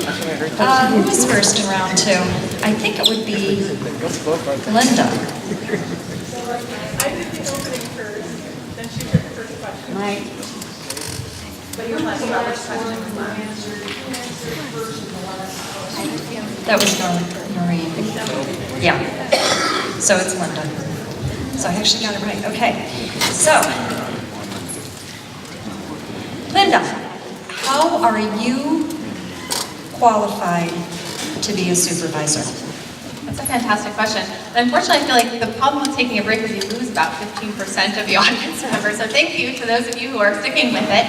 Who was first in round two? I think it would be Linda. I did the opening first, then she took the first question. Mike. But you let Robert's question was last. That was Noreen. Yeah. So it's Linda. So I actually got it right. Okay. So, Linda, how are you qualified to be a supervisor? That's a fantastic question. And unfortunately, I feel like the problem with taking a break is you lose about 15% of the audience members. So thank you to those of you who are sticking with it.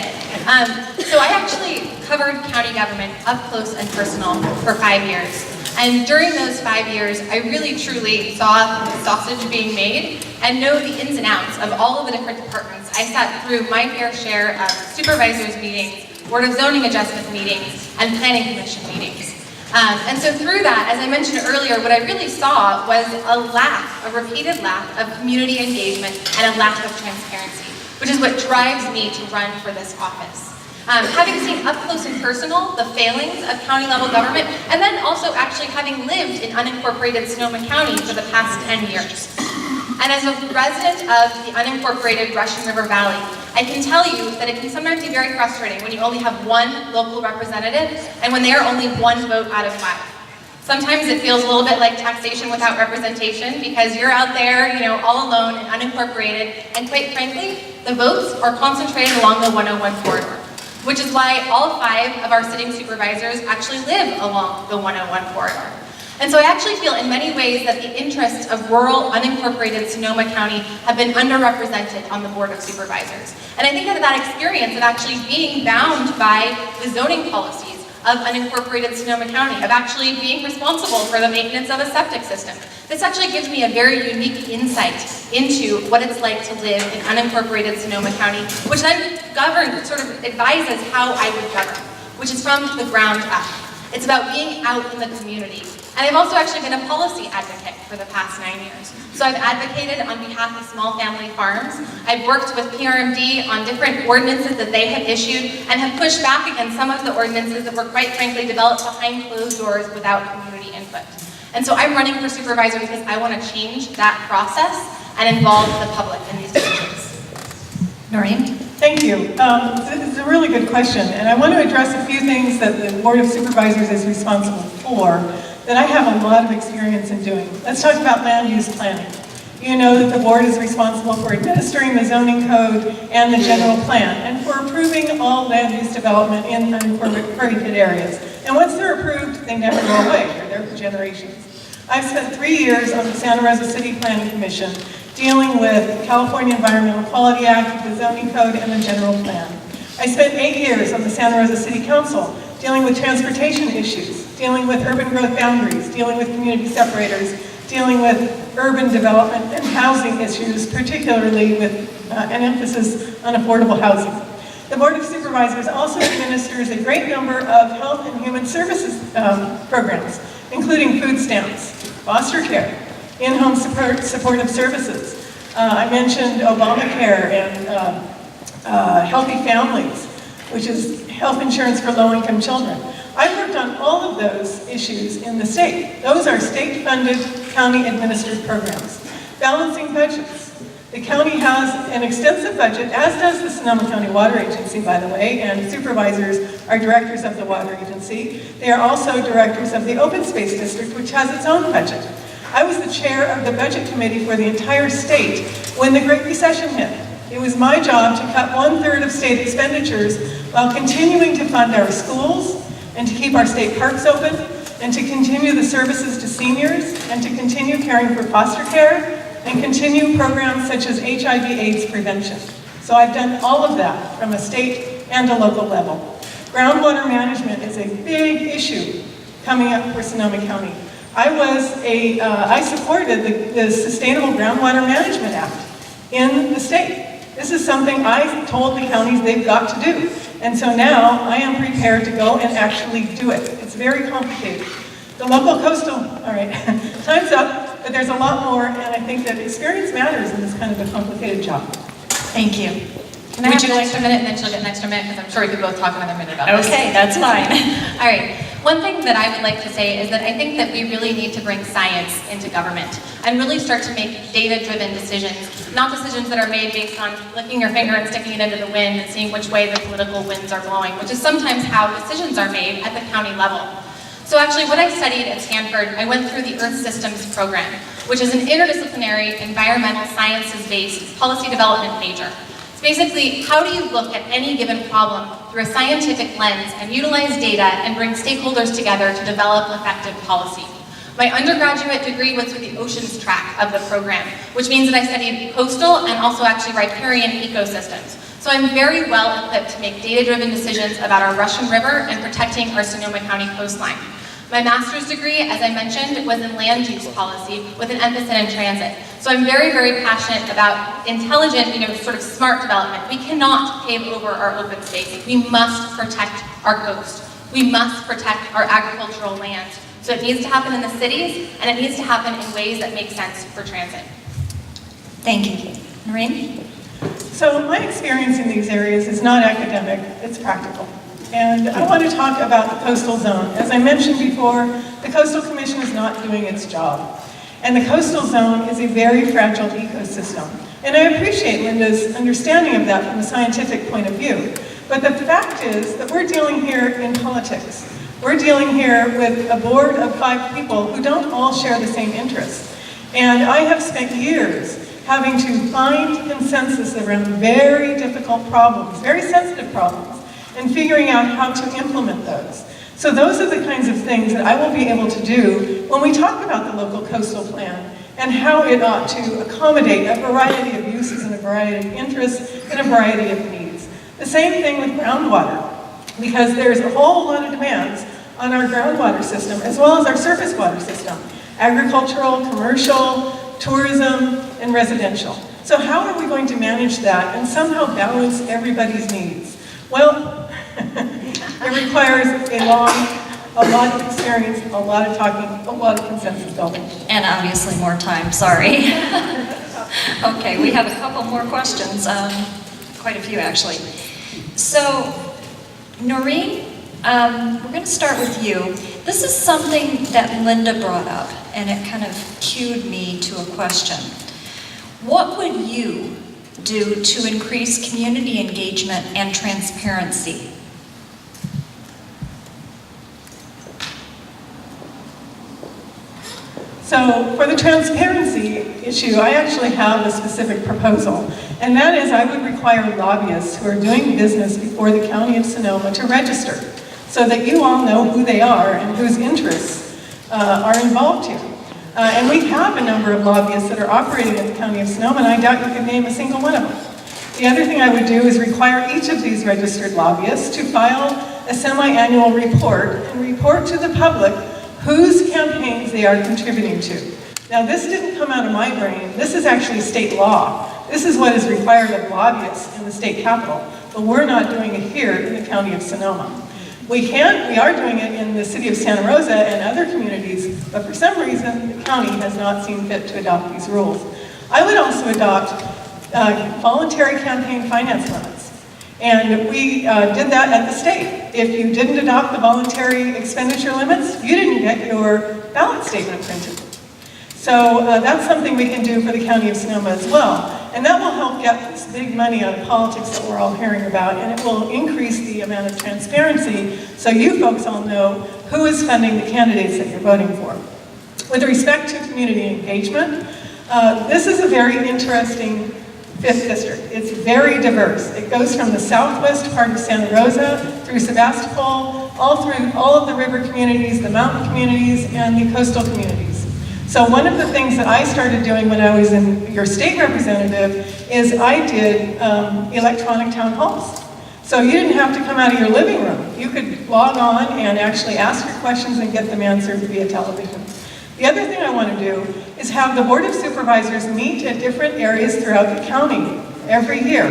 So I actually covered county government up close and personal for 5 years. And during those 5 years, I really truly saw the sausage being made and know the ins and outs of all of the different departments. I sat through my fair share of supervisors meetings, Board of Zoning Adjustment meetings, and Planning Commission meetings. And so through that, as I mentioned earlier, what I really saw was a repeated lack of community engagement and a lack of transparency, which is what drives me to run for this office. Having seen up close and personal the failings of county level government, and then also actually having lived in unincorporated Sonoma County for the past 10 years. And as a resident of the unincorporated Russian River Valley, I can tell you that it can sometimes be very frustrating when you only have one local representative and when they are only one vote out of 5. Sometimes it feels a little bit like taxation without representation because you're out there, all alone and unincorporated, and quite frankly, the votes are concentrated along the 101 corridor, which is why all 5 of our sitting supervisors actually live along the 101 corridor. And so I actually feel in many ways that the interests of rural, unincorporated Sonoma County have been underrepresented on the Board of Supervisors. And I think that experience of actually being bound by the zoning policies of unincorporated Sonoma County, of actually being responsible for the maintenance of a septic system, this actually gives me a very unique insight into what it's like to live in unincorporated Sonoma County, which then advises how I would govern, which is from the ground up. It's about being out in the community. And I've also actually been a policy advocate for the past 9 years. So I've advocated on behalf of small family farms. I've worked with PRMD on different ordinances that they have issued and have pushed back against some of the ordinances that were quite frankly developed behind closed doors without community input. And so I'm running for supervisor because I want to change that process and involve the public in these decisions. Noreen? Thank you. This is a really good question, and I want to address a few things that the Board of Supervisors is responsible for that I have a lot of experience in doing. Let's talk about land use planning. You know that the board is responsible for administering the zoning code and the general plan, and for approving all land use development in unincorporated areas. And once they're approved, they never go away. They're there for generations. I've spent 3 years on the Santa Rosa City Planning Commission dealing with the California Environmental Quality Act, the zoning code, and the general plan. I spent 8 years on the Santa Rosa City Council dealing with transportation issues, dealing with urban growth boundaries, dealing with community separators, dealing with urban development and housing issues, particularly with an emphasis on affordable housing. The Board of Supervisors also administers a great number of health and human services programs, including food stamps, foster care, in-home supportive services. I mentioned Obamacare and Healthy Families, which is health insurance for low-income children. I've worked on all of those issues in the state. Those are state-funded, county-administered programs. Balancing budgets. The county has an extensive budget, as does the Sonoma County Water Agency, by the way, and supervisors are directors of the Water Agency. They are also directors of the Open Space District, which has its own budget. I was the chair of the budget committee for the entire state when the Great Recession hit. It was my job to cut 1/3 of state expenditures while continuing to fund our schools and to keep our state parks open and to continue the services to seniors and to continue caring for foster care and continue programs such as HIV/AIDS prevention. So I've done all of that from a state and a local level. Groundwater management is a big issue coming up for Sonoma County. I supported the Sustainable Groundwater Management Act in the state. This is something I told the counties they've got to do. And so now I am prepared to go and actually do it. It's very complicated. The local coastal, all right, time's up, but there's a lot more, and I think that experience matters in this kind of a complicated job. Thank you. Would you like a minute, and then she'll get an extra minute, because I'm sure we could both talk another minute about this. Okay, that's fine. All right. One thing that I would like to say is that I think that we really need to bring science into government and really start to make data-driven decisions, not decisions that are made based on flicking your finger and sticking it into the wind and seeing which way the political winds are blowing, which is sometimes how decisions are made at the county level. So actually what I studied at Stanford, I went through the Earth Systems program, which is an interdisciplinary environmental sciences-based policy development major. It's basically, how do you look at any given problem through a scientific lens and utilize data and bring stakeholders together to develop effective policy. My undergraduate degree was through the oceans track of the program, which means that I studied coastal and also actually riparian ecosystems. So I'm very well equipped to make data-driven decisions about our Russian River and protecting our Sonoma County coastline. My master's degree, as I mentioned, was in land use policy with an emphasis in transit. So I'm very, very passionate about intelligent, sort of smart development. We cannot pave over our open space. We must protect our coast. We must protect our agricultural lands. So it needs to happen in the cities, and it needs to happen in ways that make sense for transit. Thank you. Noreen? So my experience in these areas is not academic, it's practical. And I want to talk about the coastal zone. As I mentioned before, the Coastal Commission is not doing its job. And the coastal zone is a very fragile ecosystem. And I appreciate Linda's understanding of that from a scientific point of view. But the fact is that we're dealing here in politics. We're dealing here with a board of 5 people who don't all share the same interests. And I have spent years having to find consensus around very difficult problems, very sensitive problems, and figuring out how to implement those. So those are the kinds of things that I will be able to do when we talk about the local coastal plan and how it ought to accommodate a variety of uses and a variety of interests and a variety of needs. The same thing with groundwater, because there's a whole lot of demands on our groundwater system as well as our surface water system, agricultural, commercial, tourism, and residential. So how are we going to manage that and somehow balance everybody's needs? Well, it requires a lot of experience, a lot of talking, a lot of consensus building. And obviously more time, sorry. Okay, we have a couple more questions, quite a few actually. So, Noreen, we're going to start with you. This is something that Linda brought up, and it kind of cued me to a question. What would you do to increase community engagement and transparency? So for the transparency issue, I actually have a specific proposal, and that is I would require lobbyists who are doing business before the County of Sonoma to register so that you all know who they are and whose interests are involved here. And we have a number of lobbyists that are operating in the County of Sonoma, and I doubt you could name a single one of them. The other thing I would do is require each of these registered lobbyists to file a semi-annual report and report to the public whose campaigns they are contributing to. Now this didn't come out of my brain, this is actually state law. This is what is required of lobbyists in the state capitol, but we're not doing it here in the County of Sonoma. We are doing it in the city of Santa Rosa and other communities, but for some reason the county has not seen fit to adopt these rules. I would also adopt voluntary campaign finance limits. And we did that at the state. If you didn't adopt the voluntary expenditure limits, you didn't get your ballot statement printed. So that's something we can do for the County of Sonoma as well. And that will help get this big money out of politics that we're all hearing about, and it will increase the amount of transparency so you folks all know who is funding the candidates that you're voting for. With respect to community engagement, this is a very interesting 5th district. It's very diverse. It goes from the southwest part of Santa Rosa through Sebastopol, all through all of the river communities, the mountain communities, and the coastal communities. So one of the things that I started doing when I was in your state representative is I did electronic town halls. So you didn't have to come out of your living room. You could log on and actually ask your questions and get them answered via television. The other thing I want to do is have the Board of Supervisors meet at different areas throughout the county every year.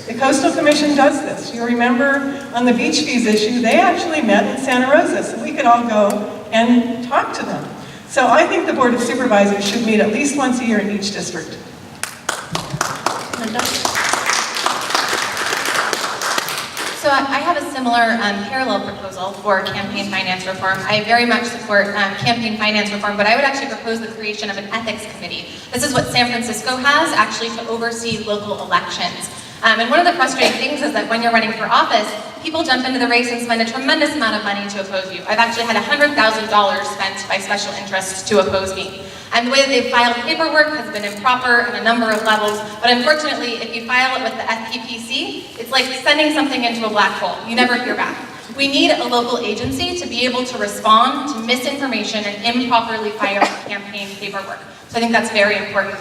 The Coastal Commission does this. You remember on the beach fees issue, they actually met in Santa Rosa, so we could all go and talk to them. So I think the Board of Supervisors should meet at least once a year in each district. So I have a similar parallel proposal for campaign finance reform. I very much support campaign finance reform, but I would actually propose the creation of an ethics committee. This is what San Francisco has, actually, to oversee local elections. And one of the frustrating things is that when you're running for office, people jump into the race and spend a tremendous amount of money to oppose you. I've actually had $100,000 spent by special interests to oppose me. And the way that they've filed paperwork has been improper on a number of levels, but unfortunately, if you file it with the FPPC, it's like sending something into a black hole. You never hear back. We need a local agency to be able to respond to misinformation and improperly filed campaign paperwork. So I think that's very important.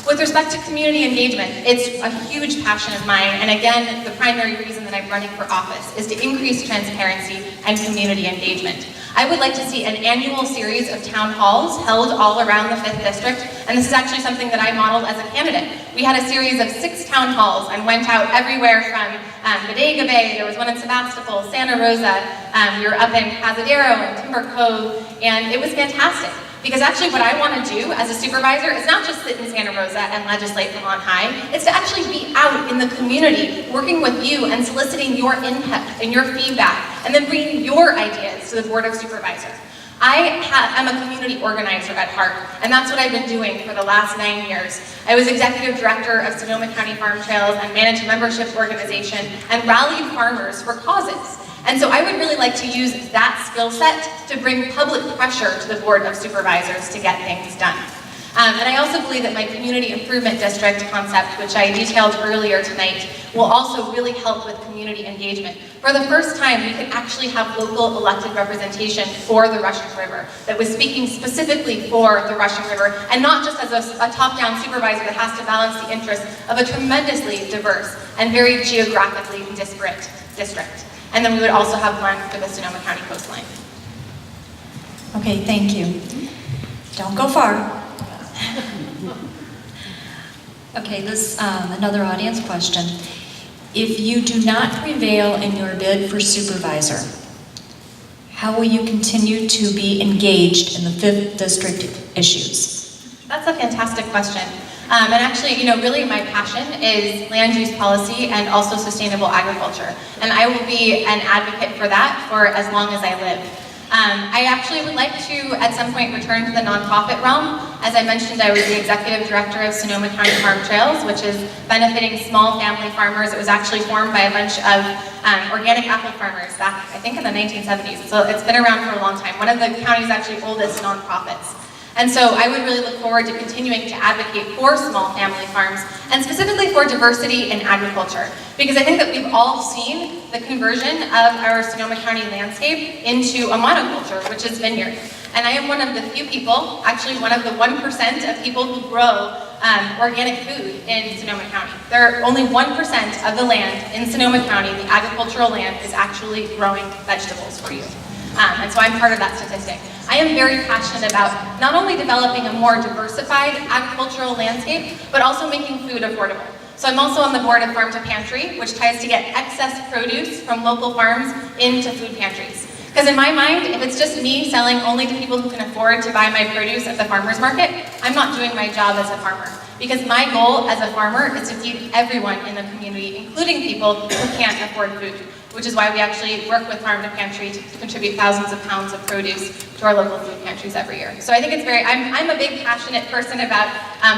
With respect to community engagement, it's a huge passion of mine, and again, the primary reason that I'm running for office is to increase transparency and community engagement. I would like to see an annual series of town halls held all around the 5th District, and this is actually something that I modeled as a candidate. We had a series of 6 town halls and went out everywhere from Bodega Bay, there was one in Sebastopol, Santa Rosa, we were up in Cazadero and Timber Cove, and it was fantastic. Because actually what I want to do as a supervisor is not just sit in Santa Rosa and legislate from on high, it's to actually be out in the community, working with you and soliciting your input and your feedback, and then bringing your ideas to the Board of Supervisors. I'm a community organizer at heart, and that's what I've been doing for the last 9 years. I was executive director of Sonoma County Farm Trails and managed a membership organization and rallied farmers for causes. And so I would really like to use that skill set to bring public pressure to the Board of Supervisors to get things done. And I also believe that my Community Improvement District concept, which I detailed earlier tonight, will also really help with community engagement. For the first time, we could actually have local elected representation for the Russian River that was speaking specifically for the Russian River, and not just as a top-down supervisor that has to balance the interests of a tremendously diverse and very geographically disparate district. And then we would also have one for the Sonoma County coastline. Okay, thank you. Don't go far. Okay, this another audience question. If you do not prevail in your bid for supervisor, how will you continue to be engaged in the 5th District issues? That's a fantastic question. And actually, really my passion is land use policy and also sustainable agriculture. And I will be an advocate for that for as long as I live. I actually would like to, at some point, return to the nonprofit realm. As I mentioned, I was the executive director of Sonoma County Farm Trails, which is benefiting small family farmers. It was actually formed by a bunch of organic apple farmers back, I think, in the 1970s. So it's been around for a long time. One of the county's actually oldest nonprofits. And so I would really look forward to continuing to advocate for small family farms, and specifically for diversity in agriculture. Because I think that we've all seen the conversion of our Sonoma County landscape into a monoculture, which is vineyard. And I am one of the few people, actually one of the 1% of people who grow organic food in Sonoma County. There are only 1% of the land in Sonoma County, the agricultural land, is actually growing vegetables for you. And so I'm part of that statistic. I am very passionate about not only developing a more diversified agricultural landscape, but also making food affordable. So I'm also on the board of Farm to Pantry, which tries to get excess produce from local farms into food pantries. Because in my mind, if it's just me selling only to people who can afford to buy my produce at the farmer's market, I'm not doing my job as a farmer. Because my goal as a farmer is to feed everyone in the community, including people who can't afford food, which is why we actually work with Farm to Pantry to contribute thousands of pounds of produce to our local food pantries every year. So I think it's I'm a big passionate person about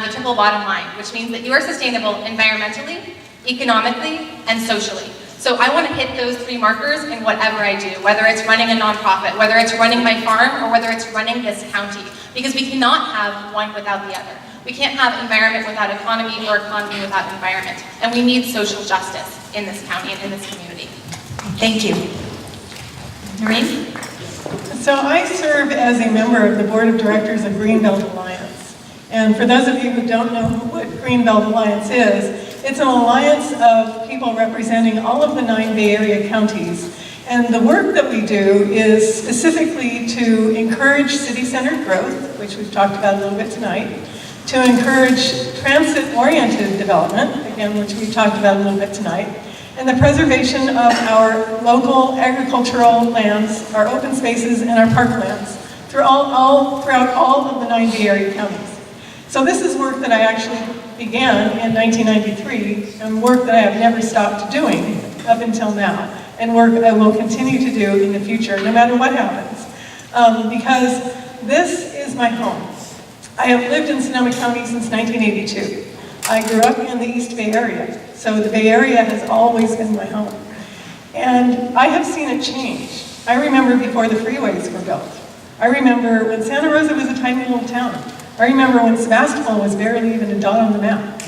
the triple bottom line, which means that you are sustainable environmentally, economically, and socially. So I want to hit those 3 markers in whatever I do, whether it's running a nonprofit, whether it's running my farm, or whether it's running this county, because we cannot have one without the other. We can't have environment without economy or economy without environment. And we need social justice in this county and in this community. Thank you. Noreen? So I serve as a member of the Board of Directors of Greenbelt Alliance. And for those of you who don't know what Greenbelt Alliance is, it's an alliance of people representing all of the 9 Bay Area counties. And the work that we do is specifically to encourage city-centered growth, which we've talked about a little bit tonight, to encourage transit-oriented development, again, which we talked about a little bit tonight, and the preservation of our local agricultural lands, our open spaces, and our parklands throughout all of the 9 Bay Area counties. So this is work that I actually began in 1993, and work that I have never stopped doing up until now. and work I will continue to do in the future, no matter what happens. Because this is my home. I have lived in Sonoma County since 1982. I grew up in the East Bay Area, so the Bay Area has always been my home. And I have seen it change. I remember before the freeways were built. I remember when Santa Rosa was a tiny little town. I remember when Sebastopol was barely even a dot on the map.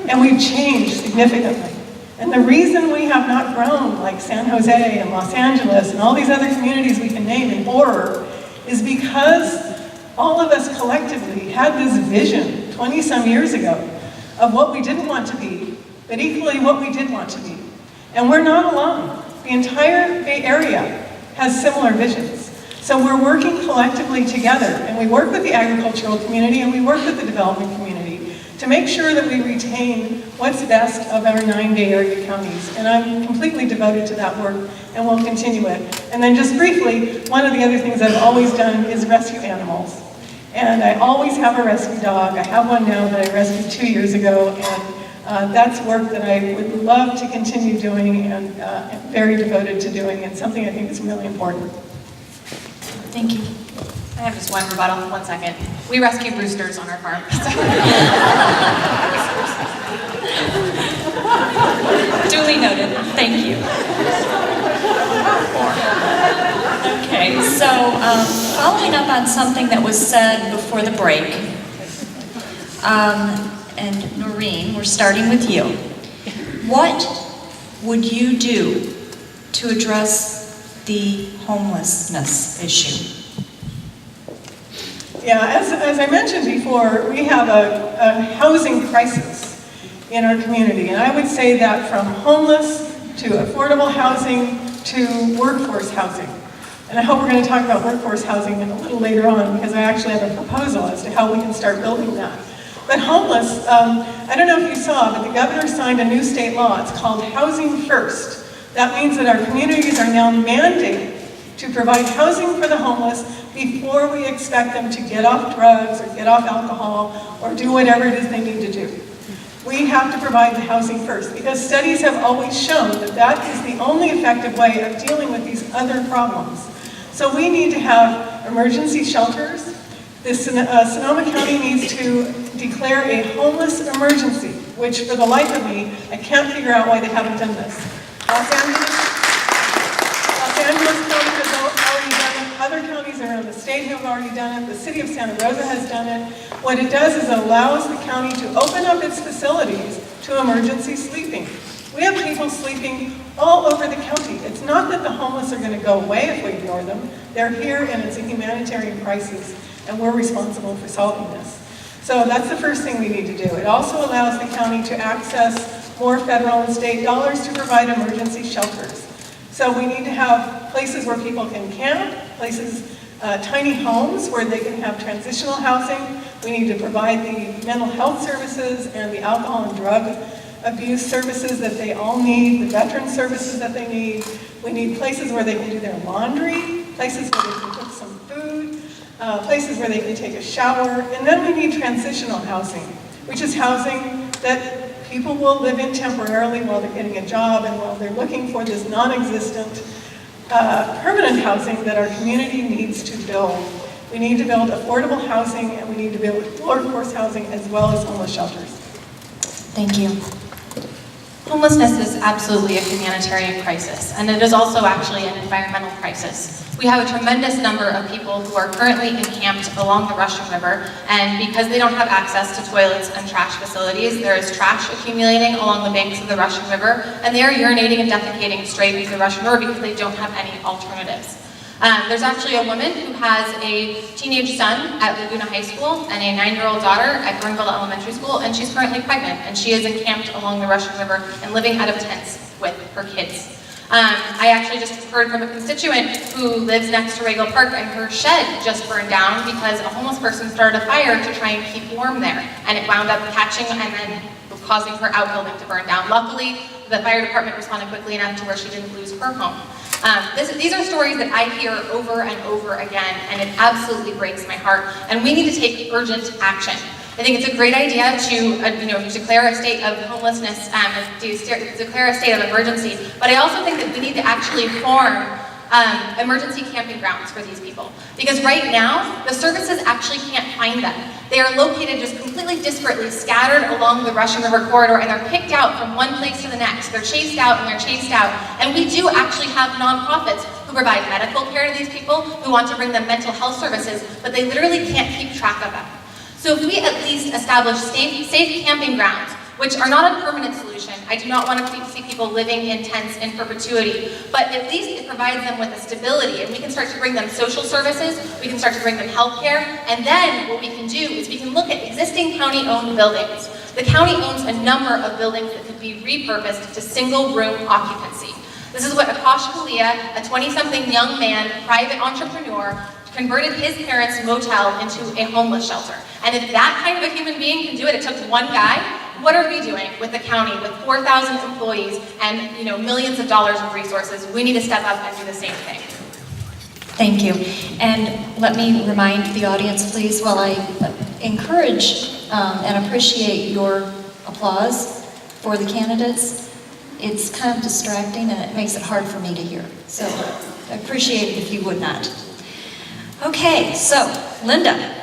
And we've changed significantly. And the reason we have not grown like San Jose and Los Angeles and all these other communities we can name in horror is because all of us collectively had this vision 20-some years ago of what we didn't want to be, but equally what we did want to be. And we're not alone. The entire Bay Area has similar visions. So we're working collectively together, and we work with the agricultural community and we work with the development community to make sure that we retain what's best of our 9 Bay Area counties. And I'm completely devoted to that work and will continue it. And then just briefly, one of the other things I've always done is rescue animals. And I always have a rescue dog. I have one now that I rescued 2 years ago, and that's work that I would love to continue doing and am very devoted to doing, and something I think is really important. Thank you. I have just one rebuttal, 1 second. We rescue roosters on our farm. Duly noted. Thank you. Okay, so following up on something that was said before the break, and Noreen, we're starting with you. What would you do to address the homelessness issue? Yeah, as I mentioned before, we have a housing crisis in our community. And I would say that from homeless to affordable housing to workforce housing. And I hope we're going to talk about workforce housing a little later on, because I actually have a proposal as to how we can start building that. But homeless, I don't know if you saw, but the governor signed a new state law. It's called Housing First. That means that our communities are now mandated to provide housing for the homeless before we expect them to get off drugs or get off alcohol or do whatever it is they need to do. We have to provide the housing first, because studies have always shown that that is the only effective way of dealing with these other problems. So we need to have emergency shelters. Sonoma County needs to declare a homeless emergency, which for the life of me, I can't figure out why they haven't done this. Los Angeles County has already done it. Other counties around the state have already done it. The city of Santa Rosa has done it. What it does is it allows the county to open up its facilities to emergency sleeping. We have people sleeping all over the county. It's not that the homeless are going to go away if we ignore them. They're here, and it's a humanitarian crisis, and we're responsible for solving this. So that's the first thing we need to do. It also allows the county to access more federal and state dollars to provide emergency shelters. So we need to have places where people can camp, places, tiny homes where they can have transitional housing. We need to provide the mental health services and the alcohol and drug abuse services that they all need, the veteran services that they need. We need places where they can do their laundry, places where they can cook some food, places where they can take a shower. And then we need transitional housing, which is housing that people will live in temporarily while they're getting a job and while they're looking for this non-existent permanent housing that our community needs to build. We need to build affordable housing, and we need to build workforce housing as well as homeless shelters. Thank you. Homelessness is absolutely a humanitarian crisis, and it is also actually an environmental crisis. We have a tremendous number of people who are currently encamped along the Russian River, and because they don't have access to toilets and trash facilities, there is trash accumulating along the banks of the Russian River, and they are urinating and defecating straight into the Russian River because they don't have any alternatives. There's actually a woman who has a teenage son at Laguna High School and a 9-year-old daughter at Gurnville Elementary School, and she's currently pregnant, and she is encamped along the Russian River and living out of tents with her kids. I actually just heard from a constituent who lives next to Regal Park, and her shed just burned down because a homeless person started a fire to try and keep warm there, and it wound up catching and then causing her outbuilding to burn down. Luckily, the fire department responded quickly enough to where she didn't lose her home. These are stories that I hear over and over again, and it absolutely breaks my heart, and we need to take urgent action. I think it's a great idea to declare a state of homelessness, declare a state of emergency, but I also think that we need to actually form emergency camping grounds for these people. Because right now, the services actually can't find them. They are located just completely disparately, scattered along the Russian River corridor, and they're picked out from one place to the next. They're chased out and they're chased out. And we do actually have nonprofits who provide medical care to these people, who want to bring them mental health services, but they literally can't keep track of them. So if we at least establish safe camping grounds, which are not a permanent solution. I do not want to see people living in tents in perpetuity, but at least it provides them with a stability, and we can start to bring them social services, we can start to bring them health care, and then what we can do is we can look at existing county-owned buildings. The county owns a number of buildings that could be repurposed to single-room occupancy. This is what Akash Kalia, a 20-something young man, private entrepreneur, converted his parents' motel into a homeless shelter. And if that kind of a human being can do it, it took one guy, what are we doing with the county with 4,000 employees and millions of dollars of resources? We need to step up and do the same thing. Thank you. And let me remind the audience, please, while I encourage and appreciate your applause for the candidates, it's kind of distracting and it makes it hard for me to hear. So I appreciate it if you would not. Okay, so Linda.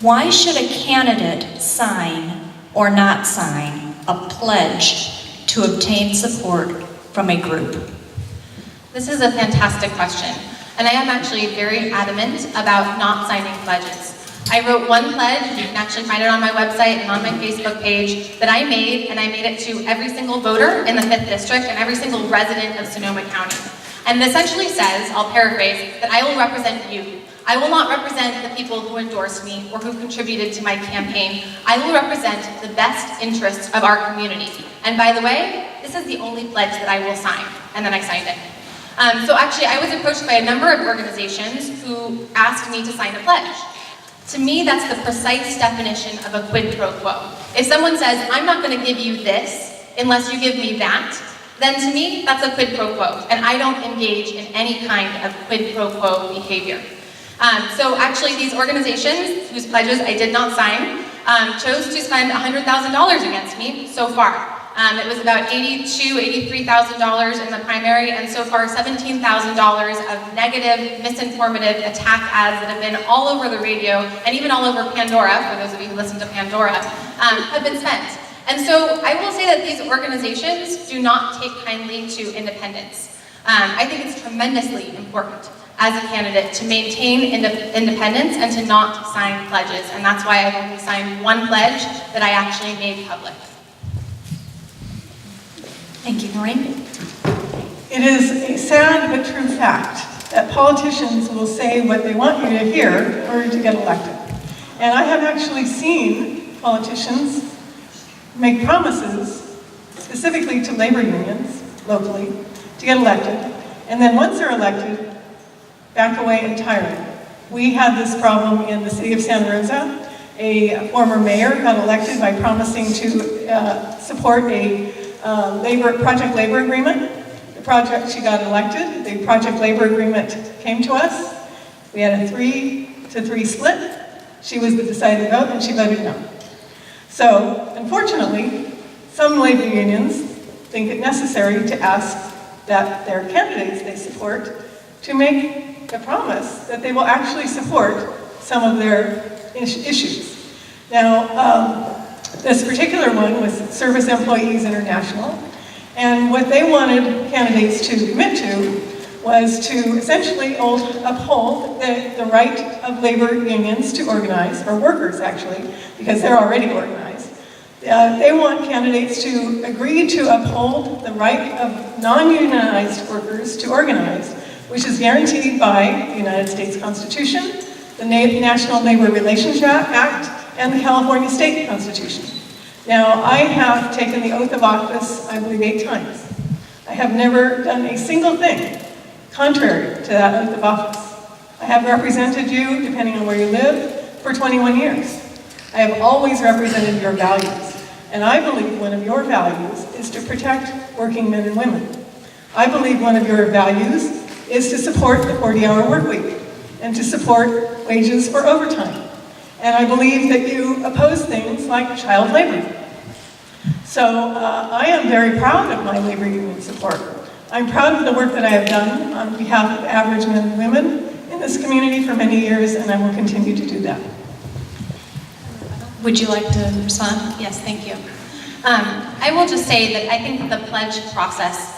Why should a candidate sign or not sign a pledge to obtain support from a group? This is a fantastic question, and I am actually very adamant about not signing pledges. I wrote one pledge, you can actually find it on my website and on my Facebook page, that I made, and I made it to every single voter in the 5th District and every single resident of Sonoma County. And it essentially says, I'll paraphrase, that I will represent you. I will not represent the people who endorsed me or who contributed to my campaign. I will represent the best interests of our community. And by the way, this is the only pledge that I will sign. And then I signed it. So actually, I was approached by a number of organizations who asked me to sign a pledge. To me, that's the precise definition of a quid pro quo. If someone says, I'm not going to give you this unless you give me that, then to me, that's a quid pro quo. And I don't engage in any kind of quid pro quo behavior. So actually these organizations, whose pledges I did not sign, chose to spend $100,000 against me so far. It was about $82,000, $83,000 in the primary, and so far $17,000 of negative, misinformative attack ads that have been all over the radio, and even all over Pandora, for those of you who listen to Pandora, have been spent. And so I will say that these organizations do not take kindly to independence. I think it's tremendously important as a candidate to maintain independence and to not sign pledges. And that's why I've only signed one pledge that I actually made public. Thank you, Noreen. It is a sad but true fact that politicians will say what they want you to hear in order to get elected. And I have actually seen politicians make promises, specifically to labor unions locally, to get elected. And then once they're elected, back away entirely. We had this problem in the city of Santa Rosa. A former mayor got elected by promising to support a project labor agreement. She got elected. The project labor agreement came to us. We had a 3-3 split. She was the deciding vote, and she voted no. So, unfortunately, some labor unions think it necessary to ask that their candidates they support to make a promise that they will actually support some of their issues. Now, this particular one was Service Employees International, and what they wanted candidates to commit to was to essentially uphold the right of labor unions to organize, or workers actually, because they're already organized. They want candidates to agree to uphold the right of non-unionized workers to organize, which is guaranteed by the United States Constitution, the National Labor Relations Act, and the California State Constitution. Now, I have taken the oath of office, I believe, 8 times. I have never done a single thing contrary to that oath of office. I have represented you, depending on where you live, for 21 years. I have always represented your values, and I believe one of your values is to protect working men and women. I believe one of your values is to support the 40-hour work week. and to support wages for overtime. And I believe that you oppose things like child labor. So I am very proud of my labor union support. I'm proud of the work that I have done on behalf of average men and women in this community for many years, and I will continue to do that. Would you like to respond? Yes, thank you. I will just say that I think the pledge process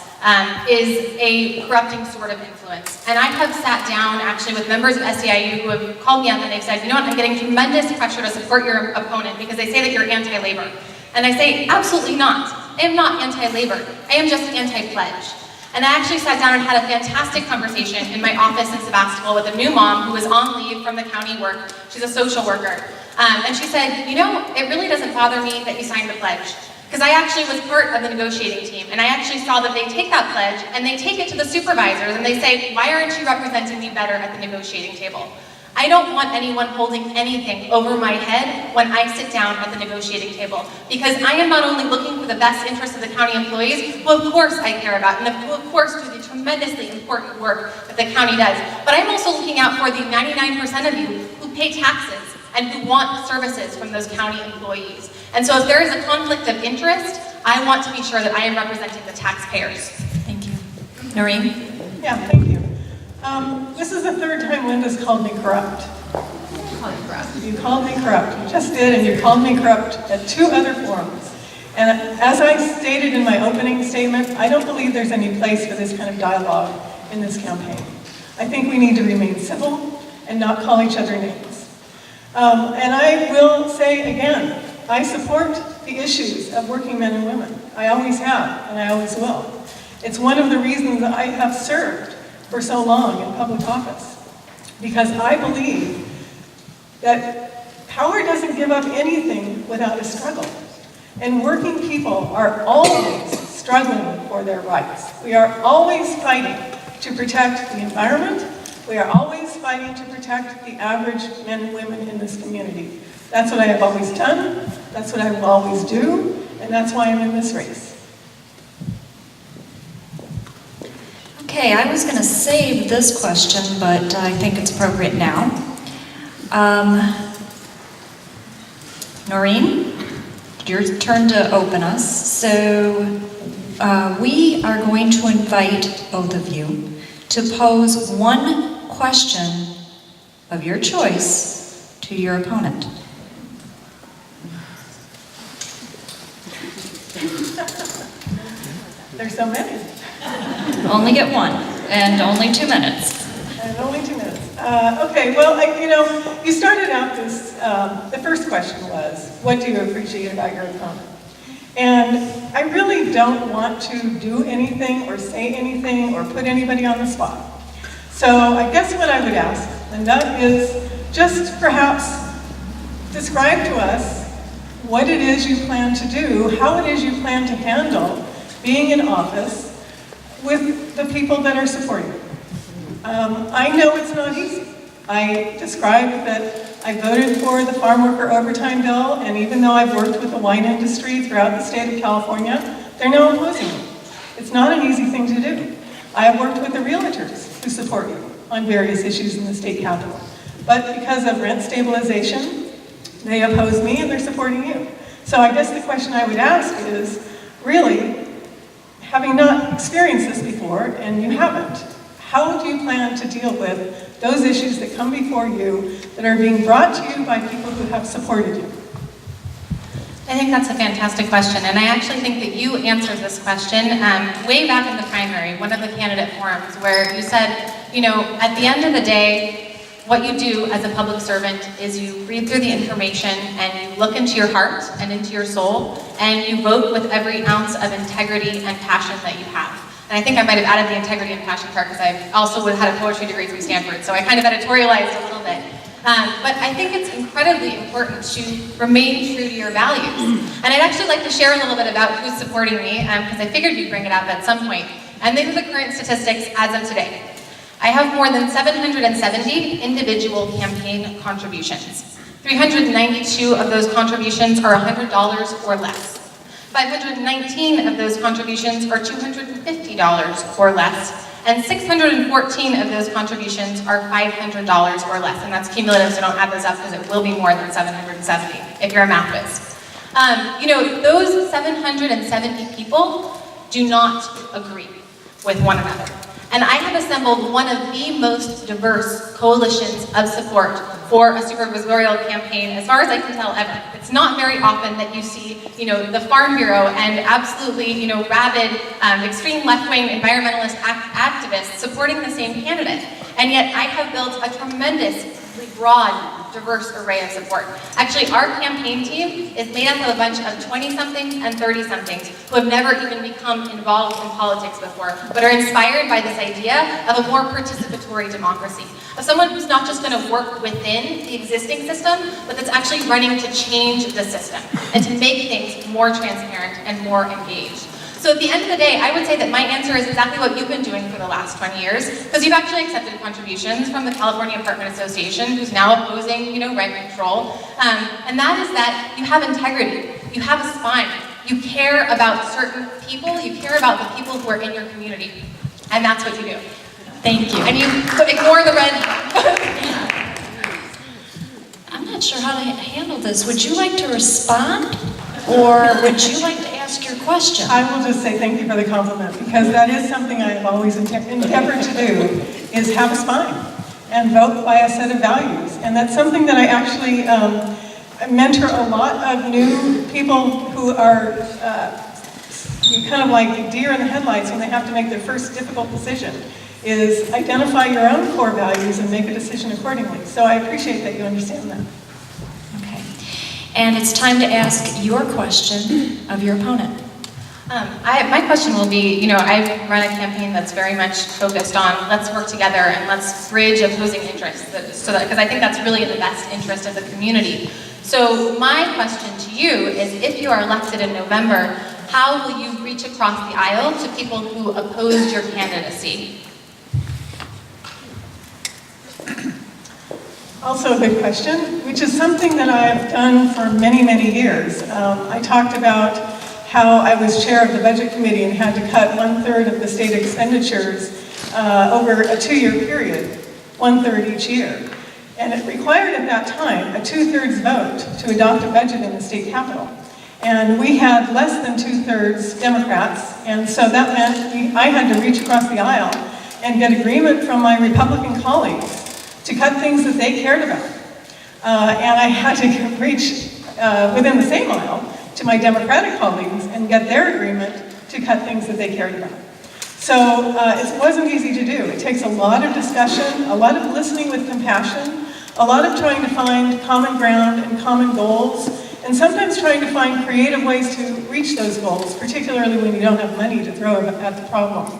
is a corrupting sort of influence. And I have sat down actually with members of SEIU who have called me up and they've said, you know what, I'm getting tremendous pressure to support your opponent because they say that you're anti-labor. And I say, absolutely not. I am not anti-labor. I am just anti-pledge. And I actually sat down and had a fantastic conversation in my office in Sebastopol with a new mom who was on leave from the county work. She's a social worker. And she said, you know, it really doesn't bother me that you signed the pledge. Because I actually was part of the negotiating team, and I actually saw that they take that pledge and they take it to the supervisors and they say, why aren't you representing me better at the negotiating table? I don't want anyone holding anything over my head when I sit down at the negotiating table, because I am not only looking for the best interests of the county employees, who of course I care about, and who of course do the tremendously important work that the county does, but I'm also looking out for the 99% of you who pay taxes and who want services from those county employees. And so if there is a conflict of interest, I want to be sure that I am representing the taxpayers. Thank you. Noreen? Yeah, thank you. This is the third time Linda's called me corrupt. You called me corrupt. You just did, and you called me corrupt at 2 other forums. And as I stated in my opening statement, I don't believe there's any place for this kind of dialogue in this campaign. I think we need to remain civil and not call each other names. And I will say again, I support the issues of working men and women. I always have, and I always will. It's one of the reasons I have served for so long in public office, because I believe that power doesn't give up anything without a struggle. And working people are always struggling for their rights. We are always fighting to protect the environment. We are always fighting to protect the average men and women in this community. That's what I have always done, that's what I will always do, and that's why I'm in this race. Okay, I was going to save this question, but I think it's appropriate now. Noreen, your turn to open us. So we are going to invite both of you to pose one question of your choice to your opponent. There's so many. Only get one, and only 2 minutes. And only 2 minutes. Okay, well, you started out this, the first question was, what do you appreciate about your opponent? And I really don't want to do anything or say anything or put anybody on the spot. So I guess what I would ask, Linda, is just perhaps describe to us what it is you plan to do, how it is you plan to handle being in office with the people that are supporting you. I know it's not easy. I described that I voted for the farm worker overtime bill, and even though I've worked with the wine industry throughout the state of California, they're now opposing me. It's not an easy thing to do. I have worked with the realtors who support you on various issues in the state capitol. But because of rent stabilization, they oppose me and they're supporting you. So I guess the question I would ask is, really, having not experienced this before, and you haven't, how do you plan to deal with those issues that come before you that are being brought to you by people who have supported you? I think that's a fantastic question, and I actually think that you answered this question way back in the primary, one of the candidate forums, where you said, you know, at the end of the day, what you do as a public servant is you read through the information and you look into your heart and into your soul, and you vote with every ounce of integrity and passion that you have. And I think I might have added the integrity and passion part because I also had a poetry degree from Stanford, so I kind of editorialized a little bit. But I think it's incredibly important to remain true to your values. And I'd actually like to share a little bit about who's supporting me, because I figured you'd bring it up at some point. And these are the current statistics as of today. I have more than 770 individual campaign contributions. 392 of those contributions are $100 or less. 519 of those contributions are $250 or less. And 614 of those contributions are $500 or less, and that's cumulative, so don't add those up because it will be more than 770 if you're a math whiz. Those 770 people do not agree with one another. And I have assembled one of the most diverse coalitions of support for a supervisorial campaign, as far as I can tell, ever. It's not very often that you see, the Farm Bureau and absolutely, rabid, extreme left-wing environmentalist activists supporting the same candidate. And yet I have built a tremendously broad, diverse array of support. Actually, our campaign team is made up of a bunch of 20-somethings and 30-somethings who have never even become involved in politics before, but are inspired by this idea of a more participatory democracy, of someone who's not just going to work within the existing system, but that's actually running to change the system and to make things more transparent and more engaged. So at the end of the day, I would say that my answer is exactly what you've been doing for the last 20 years, because you've actually accepted contributions from the California Apartment Association, who's now opposing, rent control. And that is that you have integrity, you have a spine, you care about certain people, you care about the people who are in your community. And that's what you do. Thank you. And you ignore the red. I'm not sure how to handle this. Would you like to respond? Or would you like to ask your question? I will just say thank you for the compliment, because that is something I have always endeavored to do, is have a spine and vote by a set of values. And that's something that I actually mentor a lot of new people who are kind of like deer in the headlights when they have to make their first difficult decision, is identify your own core values and make a decision accordingly. So I appreciate that you understand that. Okay. And it's time to ask your question of your opponent. My question will be, I run a campaign that's very much focused on let's work together and let's bridge opposing interests, because I think that's really in the best interest of the community. So my question to you is, if you are elected in November, how will you reach across the aisle to people who opposed your candidacy? Also a good question, which is something that I've done for many, many years. I talked about how I was chair of the budget committee and had to cut 1/3 of the state expenditures over a 2-year period, 1/3 each year. And it required at that time a 2/3 vote to adopt a budget in the state capitol. And we had less than 2/3 Democrats, and so that meant I had to reach across the aisle and get agreement from my Republican colleagues to cut things that they cared about. And I had to reach within the same aisle to my Democratic colleagues and get their agreement to cut things that they cared about. So it wasn't easy to do. It takes a lot of discussion, a lot of listening with compassion, a lot of trying to find common ground and common goals, and sometimes trying to find creative ways to reach those goals, particularly when you don't have money to throw at the problem.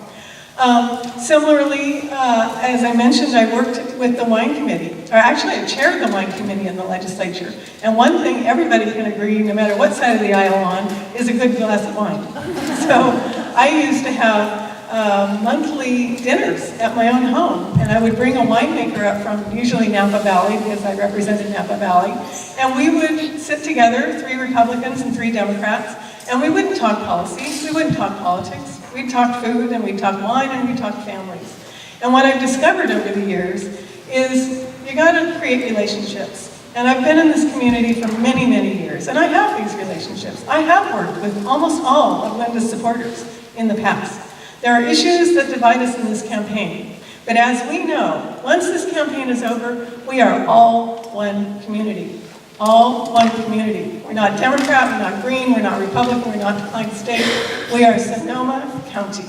Similarly, as I mentioned, I worked with the wine committee, or actually I chaired the wine committee in the legislature. And one thing everybody can agree, no matter what side of the aisle on, is a good glass of wine. So I used to have monthly dinners at my own home, and I would bring a winemaker up from usually Napa Valley, because I represented Napa Valley, and we would sit together, 3 Republicans and 3 Democrats, and we wouldn't talk policy, we wouldn't talk politics. We'd talk food, and we'd talk wine, and we'd talk families. And what I've discovered over the years is you gotta create relationships. And I've been in this community for many, many years, and I have these relationships. I have worked with almost all of Linda's supporters in the past. There are issues that divide us in this campaign. But as we know, once this campaign is over, we are all one community. All one community. We're not Democrat, we're not Green, we're not Republican, we're not Decline State. We are Sonoma County.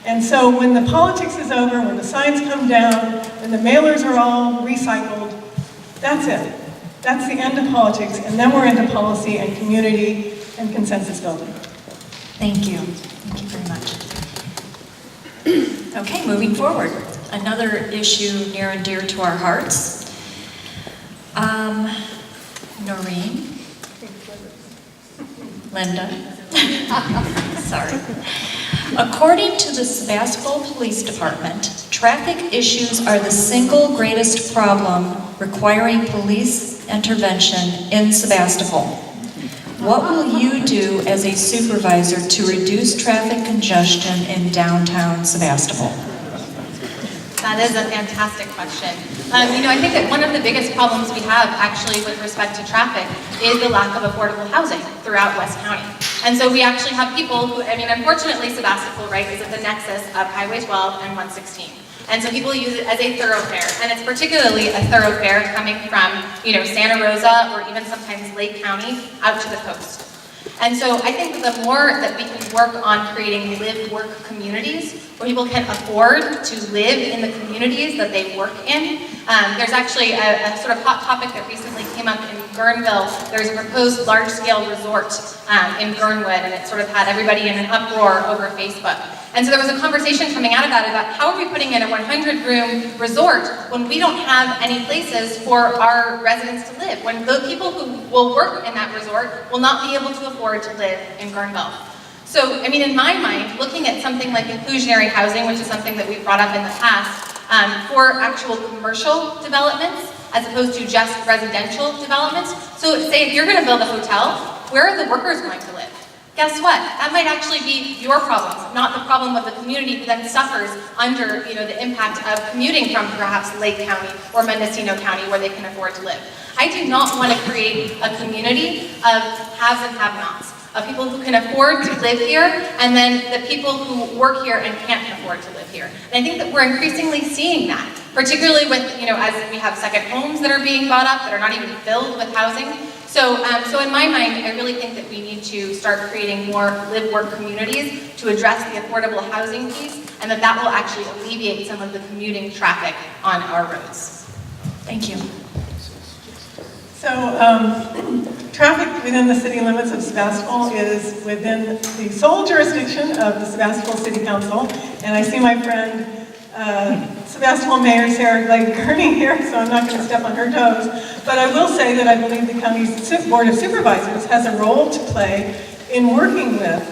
And so when the politics is over, when the signs come down, when the mailers are all recycled, that's it. That's the end of politics, and then we're into policy and community and consensus building. Thank you. Thank you very much. Okay, moving forward. Another issue near and dear to our hearts. Noreen? Linda? Sorry. According to the Sebastopol Police Department, traffic issues are the single greatest problem requiring police intervention in Sebastopol. What will you do as a supervisor to reduce traffic congestion in downtown Sebastopol? That is a fantastic question. I think that one of the biggest problems we have actually with respect to traffic is the lack of affordable housing throughout West County. And so we actually have people who, unfortunately Sebastopol, right, is at the nexus of Highway 12 and 116. And so people use it as a thoroughfare, and it's particularly a thoroughfare coming from, Santa Rosa or even sometimes Lake County out to the coast. And so I think that the more that we can work on creating live-work communities where people can afford to live in the communities that they work in. There's actually a sort of hot topic that recently came up in Guerneville. There's a proposed large-scale resort in Guernwood, and it sort of had everybody in an uproar over Facebook. And so there was a conversation coming out of that about how are we putting in a 100-room resort when we don't have any places for our residents to live, when the people who will work in that resort will not be able to afford to live in Guerneville. So, in my mind, looking at something like inclusionary housing, which is something that we've brought up in the past, for actual commercial developments, as opposed to just residential developments. So say if you're going to build a hotel, where are the workers going to live? Guess what? That might actually be your problem, not the problem of the community who then suffers under the impact of commuting from perhaps Lake County or Mendocino County where they can afford to live. I do not want to create a community of haves and have-nots, of people who can afford to live here, and then the people who work here and can't afford to live here. And I think that we're increasingly seeing that, particularly with, as we have second homes that are being bought up that are not even filled with housing. So in my mind, I really think that we need to start creating more live-work communities to address the affordable housing piece, and that will actually alleviate some of the commuting traffic on our roads. Thank you. So, traffic within the city limits of Sebastopol is within the sole jurisdiction of the Sebastopol City Council, and I see my friend Sebastopol Mayor Sarah Glade-Kearney here, so I'm not going to step on her toes, but I will say that I believe the county's Board of Supervisors has a role to play in working with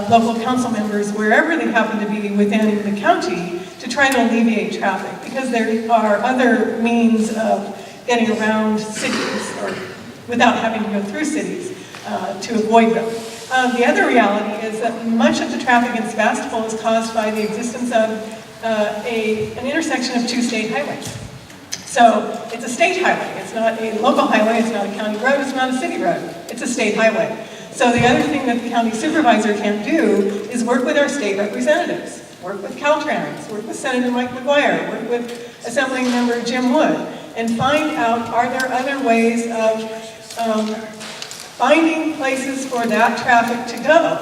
local council members wherever they happen to be within the county to try to alleviate traffic, because there are other means of getting around cities or without having to go through cities to avoid them. The other reality is that much of the traffic in Sebastopol is caused by the existence of an intersection of two state highways. So it's a state highway, it's not a local highway, it's not a county road, it's not a city road, it's a state highway. So the other thing that the county supervisor can do is work with our state representatives, work with Caltrans, work with Senator Mike McGuire, work with Assembly Member Jim Wood, and find out, are there other ways of finding places for that traffic to go.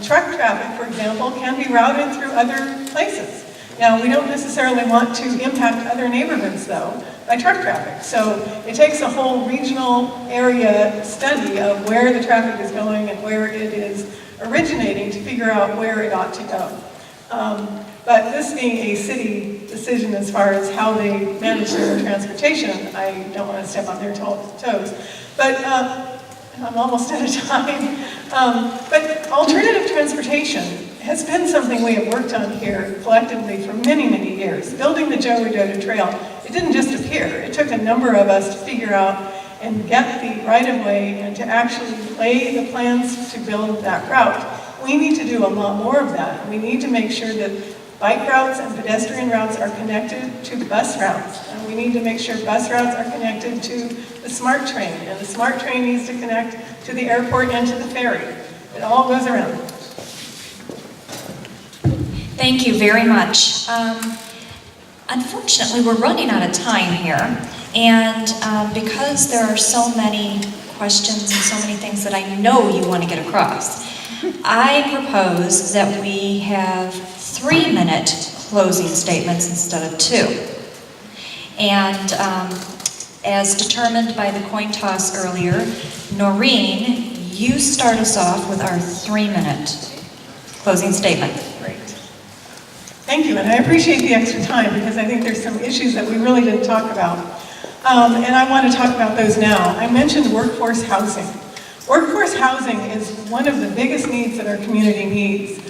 Truck traffic, for example, can be routed through other places. Now, we don't necessarily want to impact other neighborhoods, though, by truck traffic. So it takes a whole regional area study of where the traffic is going and where it is originating to figure out where it ought to go. But this being a city decision as far as how they manage their transportation, I don't want to step on their toes. But I'm almost out of time. But alternative transportation has been something we have worked on here collectively for many, many years. Building the Joe Rodota Trail, it didn't just appear. It took a number of us to figure out and get the right-of-way and to actually lay the plans to build that route. We need to do a lot more of that. We need to make sure that bike routes and pedestrian routes are connected to bus routes. And we need to make sure bus routes are connected to the SMART train. And the SMART train needs to connect to the airport and to the ferry. It all goes around. Thank you very much. Unfortunately, we're running out of time here. And because there are so many questions and so many things that I know you want to get across, I propose that we have 3-minute closing statements instead of 2. And as determined by the coin toss earlier, Noreen, you start us off with our 3-minute closing statement. Great. Thank you, and I appreciate the extra time because I think there's some issues that we really didn't talk about. And I want to talk about those now. I mentioned workforce housing. Workforce housing is one of the biggest needs that our community needs.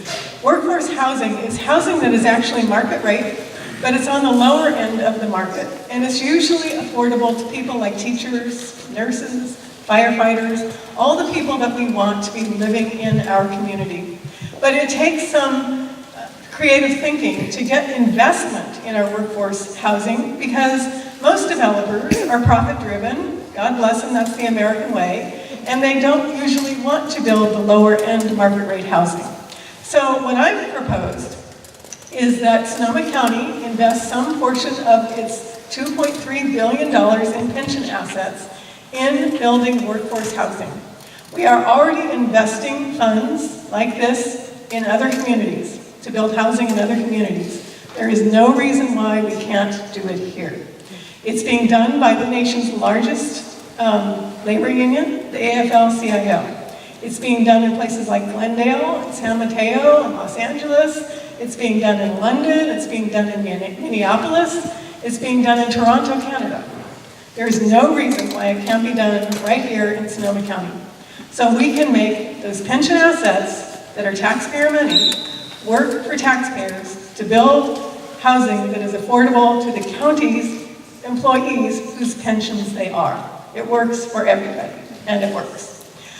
Workforce housing is housing that is actually market rate, but it's on the lower end of the market. And it's usually affordable to people like teachers, nurses, firefighters, all the people that we want to be living in our community. But it takes some creative thinking to get investment in our workforce housing, because most developers are profit-driven. God bless them, that's the American way. And they don't usually want to build the lower-end market rate housing. So what I've proposed is that Sonoma County invest some portion of its $2.3 billion in pension assets in building workforce housing. We are already investing funds like this in other communities, to build housing in other communities. There is no reason why we can't do it here. It's being done by the nation's largest labor union, the AFL-CIO. It's being done in places like Glendale, and San Mateo, and Los Angeles. It's being done in London. It's being done in Minneapolis. It's being done in Toronto, Canada. There is no reason why it can't be done right here in Sonoma County. So we can make those pension assets that are taxpayer money work for taxpayers to build housing that is affordable to the county's employees whose pensions they are. It works for everybody, and it works.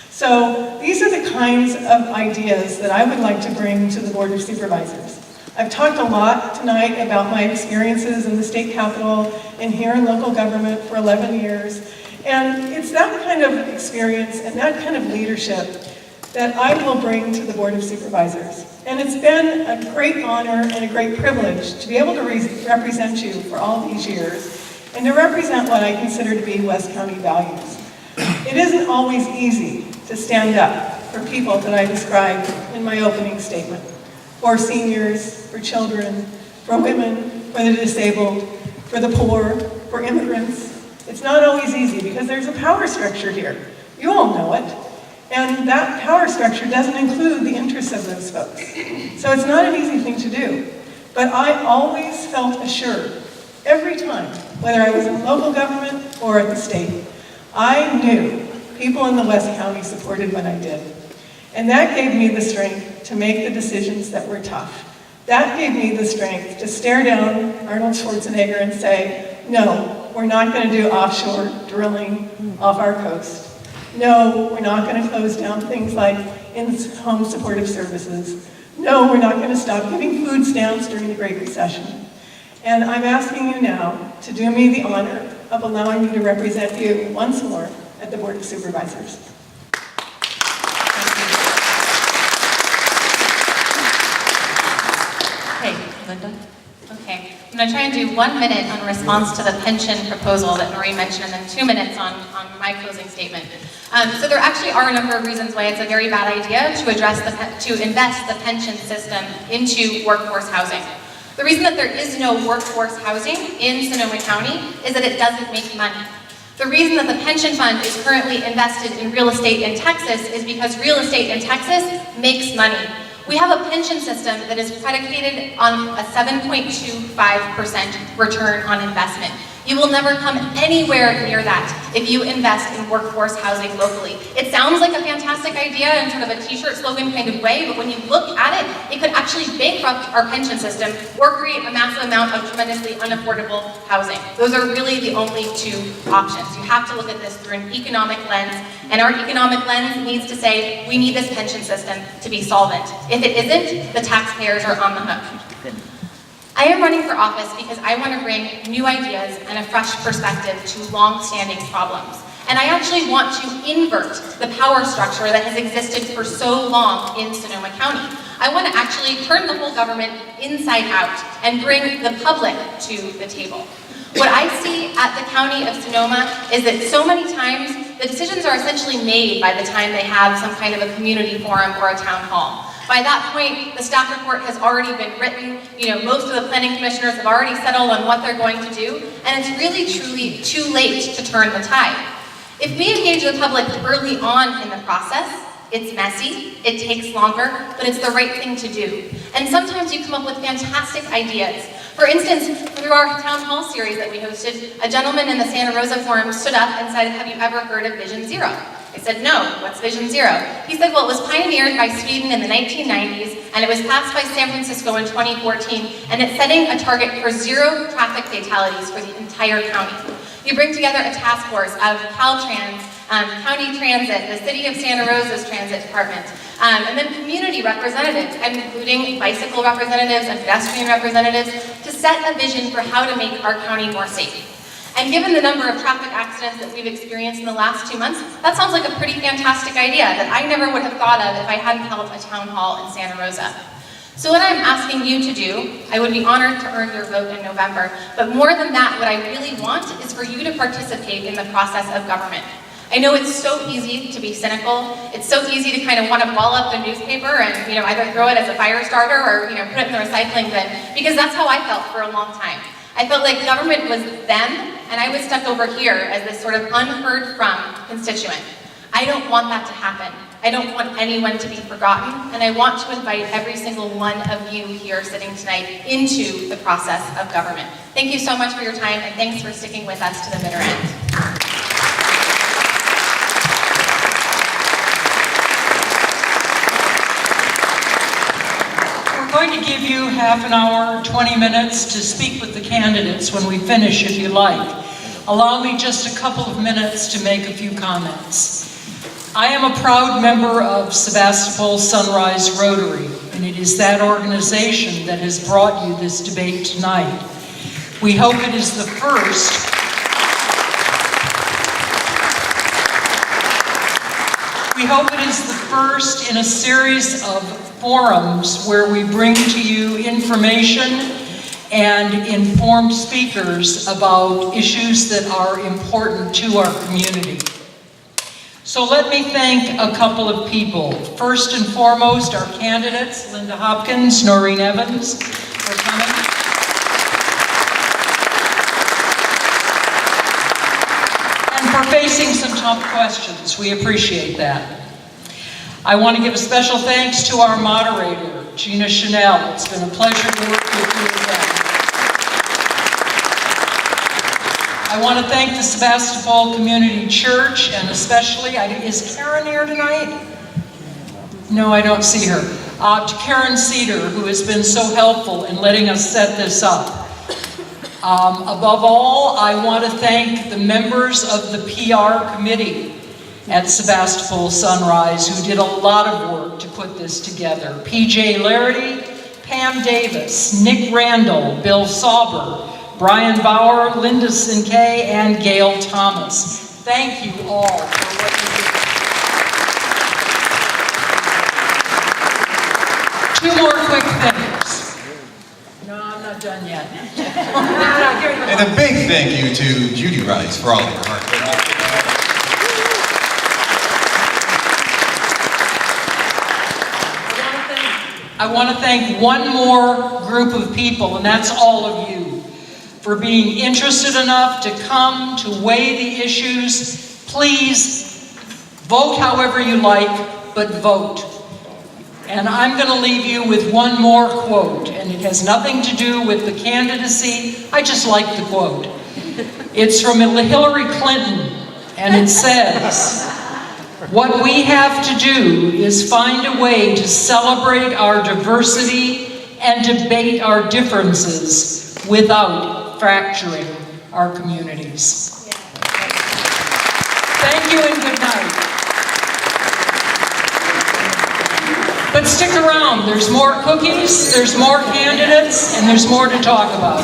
So these are the kinds of ideas that I would like to bring to the Board of Supervisors. I've talked a lot tonight about my experiences in the state capitol and here in local government for 11 years. And it's that kind of experience and that kind of leadership that I will bring to the Board of Supervisors. And it's been a great honor and a great privilege to be able to represent you for all these years and to represent what I consider to be West County values. It isn't always easy to stand up for people that I described in my opening statement. For seniors, for children, for women, for the disabled, for the poor, for immigrants. It's not always easy because there's a power structure here. You all know it. And that power structure doesn't include the interests of those folks. So it's not an easy thing to do. But I always felt assured, every time, whether I was in local government or at the state, I knew people in the West County supported what I did. And that gave me the strength to make the decisions that were tough. That gave me the strength to stare down Arnold Schwarzenegger and say, no, we're not going to do offshore drilling off our coast. No, we're not going to close down things like in-home supportive services. No, we're not going to stop giving food stamps during the Great Recession. And I'm asking you now to do me the honor of allowing me to represent you once more at the Board of Supervisors. Okay, Linda. Okay, I'm going to try and do 1 minute on response to the pension proposal that Noreen mentioned, and then 2 minutes on my closing statement. So there actually are a number of reasons why it's a very bad idea to invest the pension system into workforce housing. The reason that there is no workforce housing in Sonoma County is that it doesn't make money. The reason that the pension fund is currently invested in real estate in Texas is because real estate in Texas makes money. We have a pension system that is predicated on a 7.25% return on investment. You will never come anywhere near that if you invest in workforce housing locally. It sounds like a fantastic idea in sort of a t-shirt slogan kind of way, but when you look at it, it could actually bankrupt our pension system or create a massive amount of tremendously unaffordable housing. Those are really the only two options. You have to look at this through an economic lens, and our economic lens needs to say, we need this pension system to be solvent. If it isn't, the taxpayers are on the hook. I am running for office because I want to bring new ideas and a fresh perspective to long-standing problems. And I actually want to invert the power structure that has existed for so long in Sonoma County. I want to actually turn the whole government inside out and bring the public to the table. What I see at the County of Sonoma is that so many times the decisions are essentially made by the time they have some kind of a community forum or a town hall. By that point, the staff report has already been written. Most of the planning commissioners have already settled on what they're going to do, and it's really, truly too late to turn the tide. If we engage the public early on in the process, it's messy, it takes longer, but it's the right thing to do. And sometimes you come up with fantastic ideas. For instance, through our town hall series that we hosted, a gentleman in the Santa Rosa Forum stood up and said, "Have you ever heard of Vision Zero?" I said, "No, what's Vision Zero?" He said, "Well, it was pioneered by Sweden in the 1990s, and it was passed by San Francisco in 2014, and it's setting a target for 0 traffic fatalities for the entire county. You bring together a task force of Caltrans county transit, the city of Santa Rosa's transit department, and then community representatives, including bicycle representatives and pedestrian representatives, to set a vision for how to make our county more safe. And given the number of traffic accidents that we've experienced in the last 2 months, that sounds like a pretty fantastic idea that I never would have thought of if I hadn't held a town hall in Santa Rosa. So what I'm asking you to do, I would be honored to earn your vote in November, but more than that, what I really want is for you to participate in the process of government. I know it's so easy to be cynical. It's so easy to kind of want to ball up the newspaper and either throw it as a fire starter or put it in the recycling bin, because that's how I felt for a long time. I felt like government was them, and I was stuck over here as this sort of unheard from constituent. I don't want that to happen. I don't want anyone to be forgotten, and I want to invite every single one of you here sitting tonight into the process of government. Thank you so much for your time, and thanks for sticking with us to the bitter end. We're going to give you half an hour, 20 minutes to speak with the candidates when we finish, if you like. Allow me just a couple of minutes to make a few comments. I am a proud member of Sebastopol Sunrise Rotary, and it is that organization that has brought you this debate tonight. We hope it is the first in a series of forums where we bring to you information and informed speakers about issues that are important to our community. So let me thank a couple of people. First and foremost, our candidates, Linda Hopkins, Noreen Evans, for coming. And for facing some tough questions. We appreciate that. I want to give a special thanks to our moderator, Gina Chanel. It's been a pleasure to work with you again. I want to thank the Sebastopol Community Church, and especially, is Karen here tonight? No, I don't see her. To Karen Cedar, who has been so helpful in letting us set this up. Above all, I want to thank the members of the PR committee at Sebastopol Sunrise, who did a lot of work to put this together. PJ Larity, Pam Davis, Nick Randall, Bill Sauber, Brian Bauer, Linda Sinkay, and Gail Thomas. Thank you all for what you did. Two more quick things. No, I'm not done yet. And a big thank you to Judy Rice for all of her hard work. I want to thank one more group of people, and that's all of you, for being interested enough to come to weigh the issues. Please vote however you like, but vote. And I'm going to leave you with one more quote, and it has nothing to do with the candidacy. I just like the quote. It's from Hillary Clinton, and it says, "What we have to do is find a way to celebrate our diversity and debate our differences without fracturing our communities." Thank you and good night. But stick around, there's more cookies, there's more candidates, and there's more to talk about.